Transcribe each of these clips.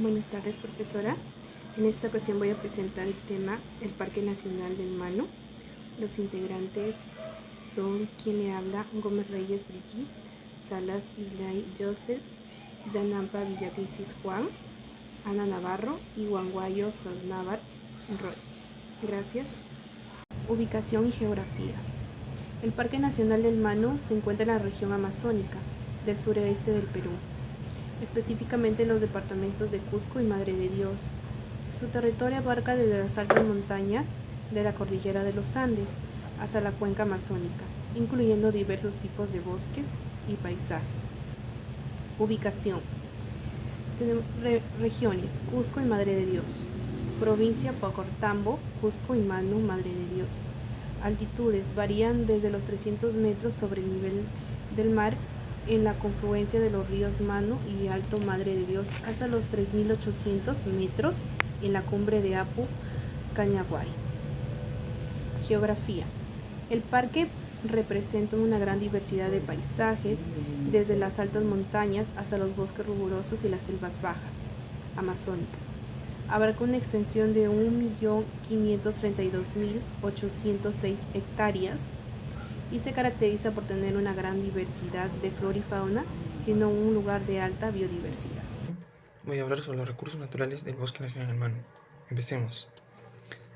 Buenas tardes, profesora. En esta ocasión voy a presentar el tema El Parque Nacional del Manu. Los integrantes son quien le habla: Gómez Reyes Brigitte, Salas Islay Joseph, Yanampa Villacrisis Juan, Ana Navarro y Huanguayo Sosnávar Roy. Gracias. Ubicación y geografía. El Parque Nacional del Manu se encuentra en la región amazónica del sureste del Perú, específicamente en los departamentos de Cusco y Madre de Dios. Su territorio abarca desde las altas montañas de la cordillera de los Andes hasta la cuenca amazónica, incluyendo diversos tipos de bosques y paisajes. Ubicación. Regiones: Cusco y Madre de Dios. Provincia: Pacortambo, Cusco y Manu, Madre de Dios. Altitudes varían desde los 300 metros sobre el nivel del mar en la confluencia de los ríos Manu y Alto Madre de Dios hasta los 3.800 metros en la cumbre de Apu Cañaguay. Geografía. El parque representa una gran diversidad de paisajes, desde las altas montañas hasta los bosques rigurosos y las selvas bajas amazónicas. Abarca una extensión de 1.532.806 hectáreas y se caracteriza por tener una gran diversidad de flora y fauna, siendo un lugar de alta biodiversidad. Voy a hablar sobre los recursos naturales del Bosque Nacional del Manu. Empecemos.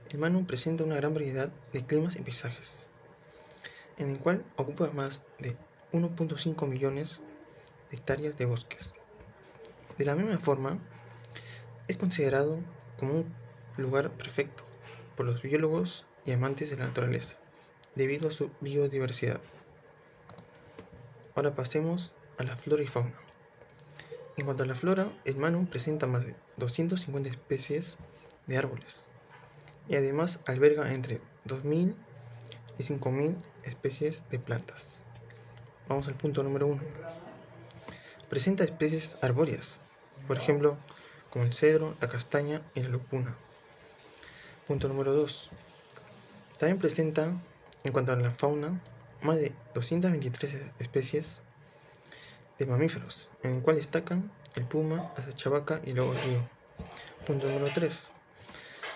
El Manu presenta una gran variedad de climas y paisajes, en el cual ocupa más de 1.5 millones de hectáreas de bosques. De la misma forma, es considerado como un lugar perfecto por los biólogos y amantes de la naturaleza, debido a su biodiversidad. Ahora pasemos a la flora y fauna. En cuanto a la flora, el Manu presenta más de 250 especies de árboles y además alberga entre 2.000 y 5.000 especies de plantas. Vamos al punto número 1. Presenta especies arbóreas, por ejemplo, como el cedro, la castaña y la lupuna. Punto número 2. También presenta, en cuanto a la fauna, más de 223 especies de mamíferos, en el cual destacan el puma, la chavaca y luego el río. Punto número 3.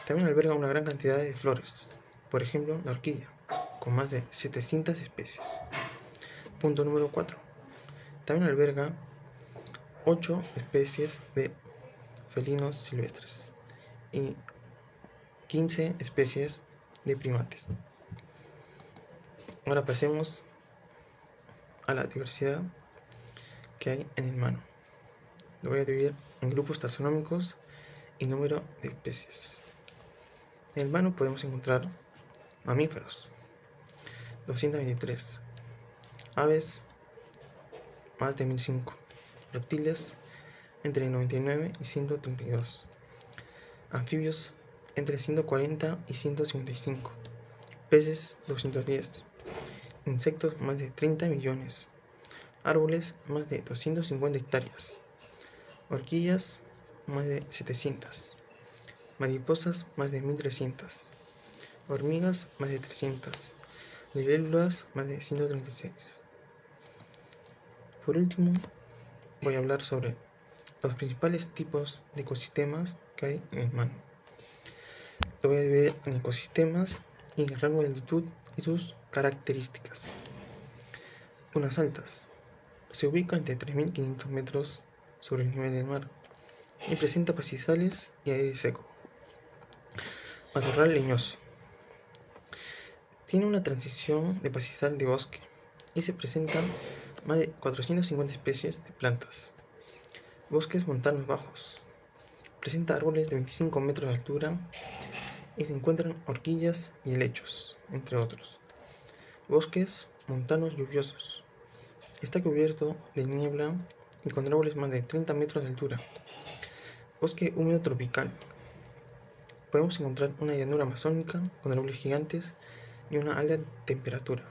También alberga una gran cantidad de flores, por ejemplo, la orquídea, con más de 700 especies. Punto número 4. También alberga 8 especies de felinos silvestres y 15 especies de primates. Ahora pasemos a la diversidad que hay en el Manu. Lo voy a dividir en grupos taxonómicos y número de especies. En el Manu podemos encontrar mamíferos, 223, aves, más de 1005, reptiles, entre 99 y 132, anfibios, entre 140 y 155, peces, 210, insectos, más de 30 millones, árboles, más de 250 hectáreas, orquídeas, más de 700, mariposas, más de 1300, hormigas, más de 300, libélulas, más de 136. Por último, voy a hablar sobre los principales tipos de ecosistemas que hay en el Manu. Lo voy a dividir en ecosistemas y en el rango de altitud y sus características. Unas altas. Se ubica entre 3.500 metros sobre el nivel del mar y presenta pastizales y aire seco. Matorral leñoso. Tiene una transición de pastizal de bosque y se presentan más de 450 especies de plantas. Bosques montanos bajos. Presenta árboles de 25 metros de altura y se encuentran orquídeas y helechos, entre otros. Bosques montanos lluviosos. Está cubierto de niebla y con árboles más de 30 metros de altura. Bosque húmedo tropical. Podemos encontrar una llanura amazónica con árboles gigantes y una alta temperatura.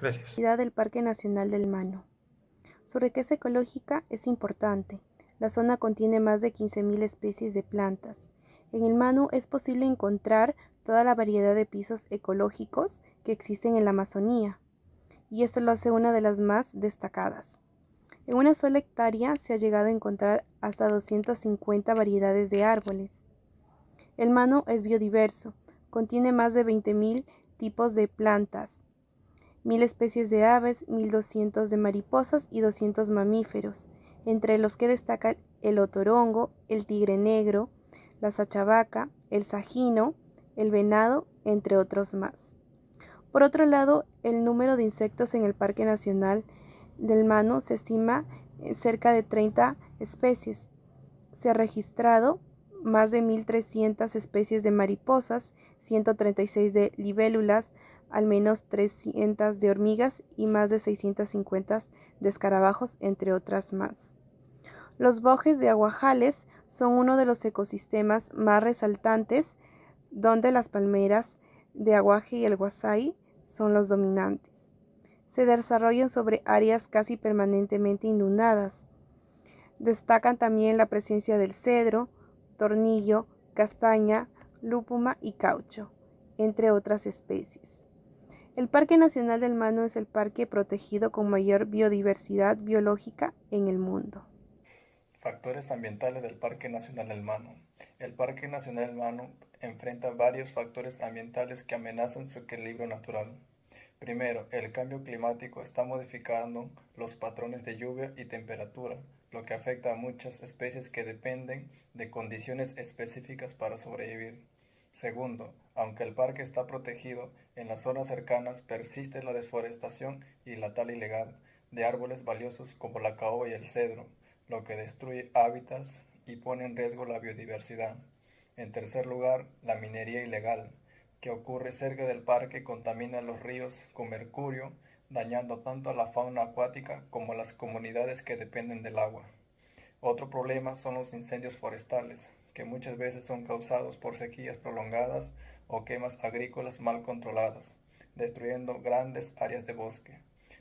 Gracias. Del Parque Nacional del Manu. Su riqueza ecológica es importante. La zona contiene más de 15.000 especies de plantas. En el Manu es posible encontrar toda la variedad de pisos ecológicos que existen en la Amazonía, y esto lo hace una de las más destacadas. En una sola hectárea se ha llegado a encontrar hasta 250 variedades de árboles. El Manu es biodiverso, contiene más de 20.000 tipos de plantas, 1.000 especies de aves, 1.200 de mariposas y 200 mamíferos, entre los que destacan el otorongo, el tigre negro, la sachavaca, el sajino, el venado, entre otros más. Por otro lado, el número de insectos en el Parque Nacional del Manu se estima en cerca de 30 especies. Se ha registrado más de 1.300 especies de mariposas, 136 de libélulas, al menos 300 de hormigas y más de 650 de escarabajos, entre otras más. Los bosques de aguajales son uno de los ecosistemas más resaltantes, donde las palmeras de aguaje y el huasay son los dominantes. Se desarrollan sobre áreas casi permanentemente inundadas. Destacan también la presencia del cedro, tornillo, castaña, lúpuma y caucho, entre otras especies. El Parque Nacional del Manu es el parque protegido con mayor biodiversidad biológica en el mundo. Factores ambientales del Parque Nacional del Manu. El Parque Nacional del Manu enfrenta varios factores ambientales que amenazan su equilibrio natural. Primero, el cambio climático está modificando los patrones de lluvia y temperatura, lo que afecta a muchas especies que dependen de condiciones específicas para sobrevivir. Segundo, aunque el parque está protegido, en las zonas cercanas persiste la deforestación y la tala ilegal de árboles valiosos como la caoba y el cedro, lo que destruye hábitats y pone en riesgo la biodiversidad. En tercer lugar, la minería ilegal, que ocurre cerca del parque, contamina los ríos con mercurio, dañando tanto a la fauna acuática como a las comunidades que dependen del agua. Otro problema son los incendios forestales, que muchas veces son causados por sequías prolongadas o quemas agrícolas mal controladas, destruyendo grandes áreas de bosque.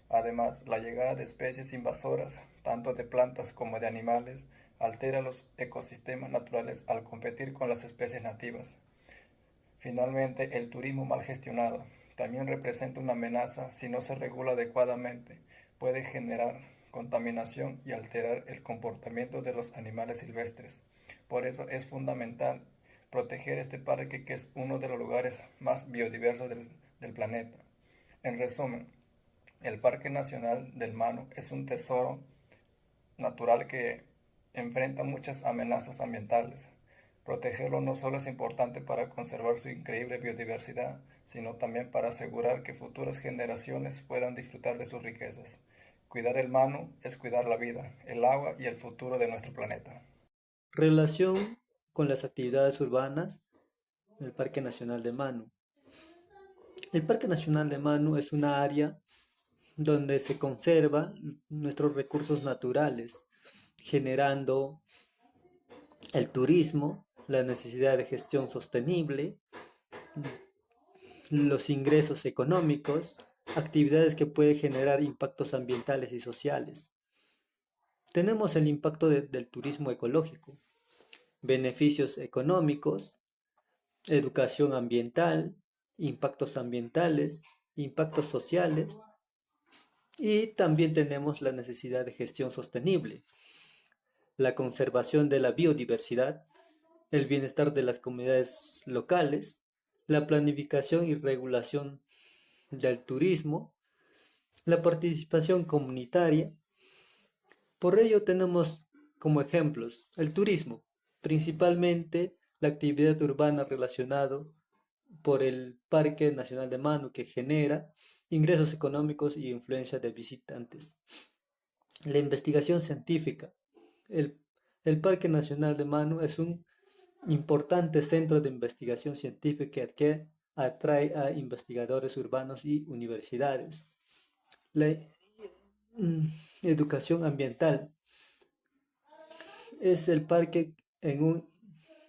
Además, la llegada de especies invasoras, tanto de plantas como de animales, altera los ecosistemas naturales al competir con las especies nativas. Finalmente, el turismo mal gestionado también representa una amenaza si no se regula adecuadamente. Puede generar contaminación y alterar el comportamiento de los animales silvestres. Por eso es fundamental proteger este parque, que es uno de los lugares más biodiversos del planeta. En resumen, el Parque Nacional del Manu es un tesoro natural que enfrenta muchas amenazas ambientales. Protegerlo no solo es importante para conservar su increíble biodiversidad, sino también para asegurar que futuras generaciones puedan disfrutar de sus riquezas. Cuidar el Manu es cuidar la vida, el agua y el futuro de nuestro planeta. Relación con las actividades urbanas del Parque Nacional de Manu. El Parque Nacional de Manu es una área donde se conservan nuestros recursos naturales, generando el turismo, la necesidad de gestión sostenible, los ingresos económicos, actividades que pueden generar impactos ambientales y sociales. Tenemos el impacto del turismo ecológico, beneficios económicos, educación ambiental, impactos ambientales, impactos sociales, y también tenemos la necesidad de gestión sostenible, la conservación de la biodiversidad, el bienestar de las comunidades locales, la planificación y regulación del turismo, la participación comunitaria. Por ello tenemos como ejemplos el turismo, principalmente la actividad urbana relacionada por el Parque Nacional de Manu, que genera ingresos económicos y influencia de visitantes. La investigación científica. El, el Parque Nacional de Manu es un importante centro de investigación científica que atrae a investigadores urbanos y universidades. La educación ambiental. Es el parque en un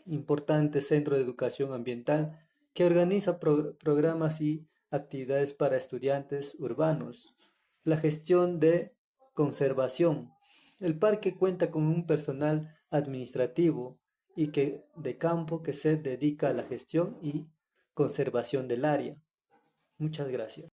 importante centro de educación ambiental que organiza programas y actividades para estudiantes urbanos. La gestión de conservación. El parque cuenta con un personal administrativo y de campo que se dedica a la gestión y conservación del área. Muchas gracias.